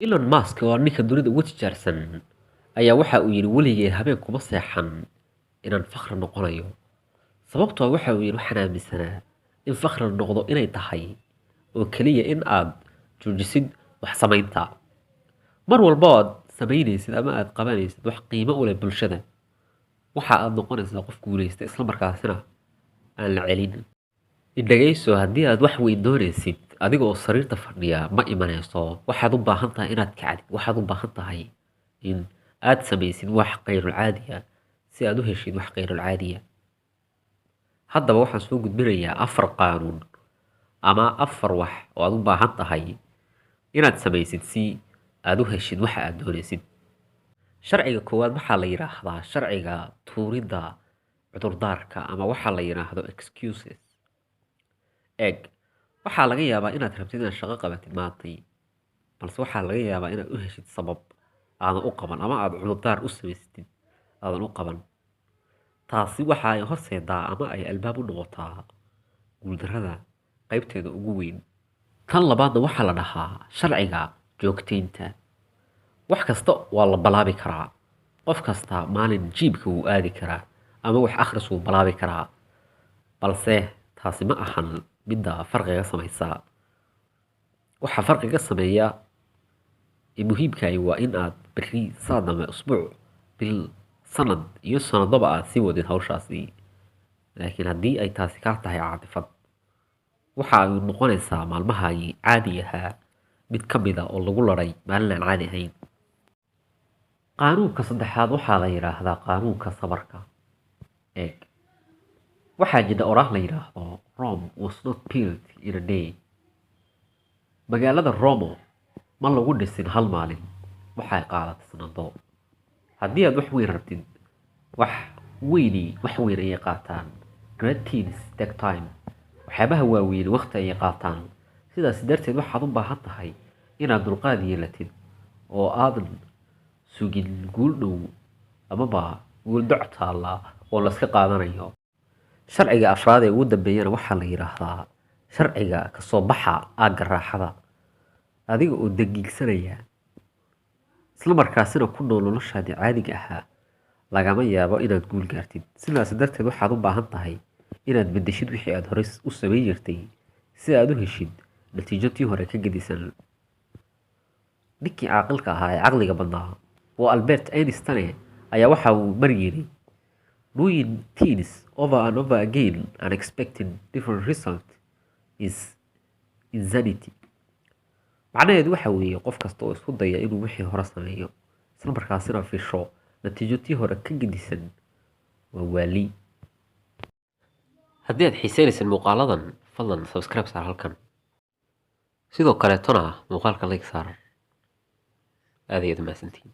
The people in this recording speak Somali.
Elon Musk oo ninka dunida ugu tijaarsan ayaa waxa uu yidhi weligay habeen kuma seexan inaan fakhri noqonayo. Sababtoo ah waxa uu yidhi waxaan aaminsanaa in fakhri noqdo inay tahay oo keliya in aad joojisid wax samaynta. Mar walba oo aad samaynaysid ama aad qabanaysid wax qiimo u leh bulshada, waxa aad noqonaysaa qof guuleysta isla markaasina aan la celin. Dhageyso, haddii aad wax weyn doonaysid adiga oo sariirta fadhiya ma imanayso. Waxaad u baahan tahay inaad kacdid. Waxaad u baahan tahay in aad samaysid wax qayrul caadi ah si aad u heshid wax qayrul caadi ah. Haddaba waxaan soo gudbinayaa 4 qaanuun ama 4 wax oo aad u baahan tahay inaad samaysid si aad u heshid waxa aad doonaysid. Sharciga koowaad waxaa la yiraahdaa sharciga tuuridda cudurdaarka ama waxa la yiraahdo excuses. Waxaa laga yaabaa inaad rabtid inaad shaqo qabatid maantay, balse waxaa laga yaabaa inaad u heshid sabab aadan u qaban ama aad cudurdaar u samaysatid aadan u qaban. Taasi waxa ay horseedaa ama ay albaab u noqotaa guuldarrada qaybteeda ugu weyn. Tan labaadna waxaa la dhahaa sharciga joogtaynta. Wax kasta waa la bilaabi karaa. Qof kasta maalin jiibka wuu aadi karaa ama wax akhris wuu bilaabi karaa, balse taasi ma ahan midda farqiga samaysa. Waxa farqiga sameeya ee muhiimka ah waa in aad berri, saad ama usbuuc, bil, sanad iyo sanadaba aad sii wadid hawshaasi. Laakiin haddii ay taasi kaa tahay caadifad, waxa ay noqonaysaa maalmahaagii caadi ahaa mid ka mid ah oo lagu laray maalin aan caadi ahayn. Qaanuunka saddexaad waxaa la yiraahdaa qaanuunka sabarka. Waxaa jira oraah la yiraahdo Rome was not built in a day. Magaalada Rome ma lagu dhisin hal maalin, waxay qaadatay sanado. Haddii aad wax weyn rabtid, wax weyn ayay qaataan. Great things take time. Waxyaabaha waaweyn waqti ayay qaataan. Sidaas darteed waxaad u baahan tahay inaad dulqaad yeelatid oo aadan sugin guul dhow amaba guul doc taala oo la iska qaadanayo. Sharciga afraad ee ugu dambeeyana waxaa la yiraahdaa sharciga ka soo baxa aagga raaxada. Adiga oo dagiigsanaya isla markaasina ku nool noloshaadii caadiga ahaa, lagama yaabo inaad guul gaartid. Sidaas darteed waxaad u baahan tahay inaad beddeshid wixii aad hore u samayn jirtay si aad u heshid natiijo tii hore ka gedisan. Ninkii caaqilka ahaa ee caqliga badnaa oo Albert Einstein ayaa waxa uu mar yiri doing things over and over again and expecting different results is insanity. Macnaheedu waxa weeye qof kasta oo isku daya inuu wixii hore sameeyo isla markaasina fisho natiijo tii hore ka gedisan waa waali. Haddii aad xiisaynaysid muuqaaladan, fadlan subscribe saar halkan. Sidoo kale tona muuqaalka like saar. aad iyo aad u mahadsantihiin.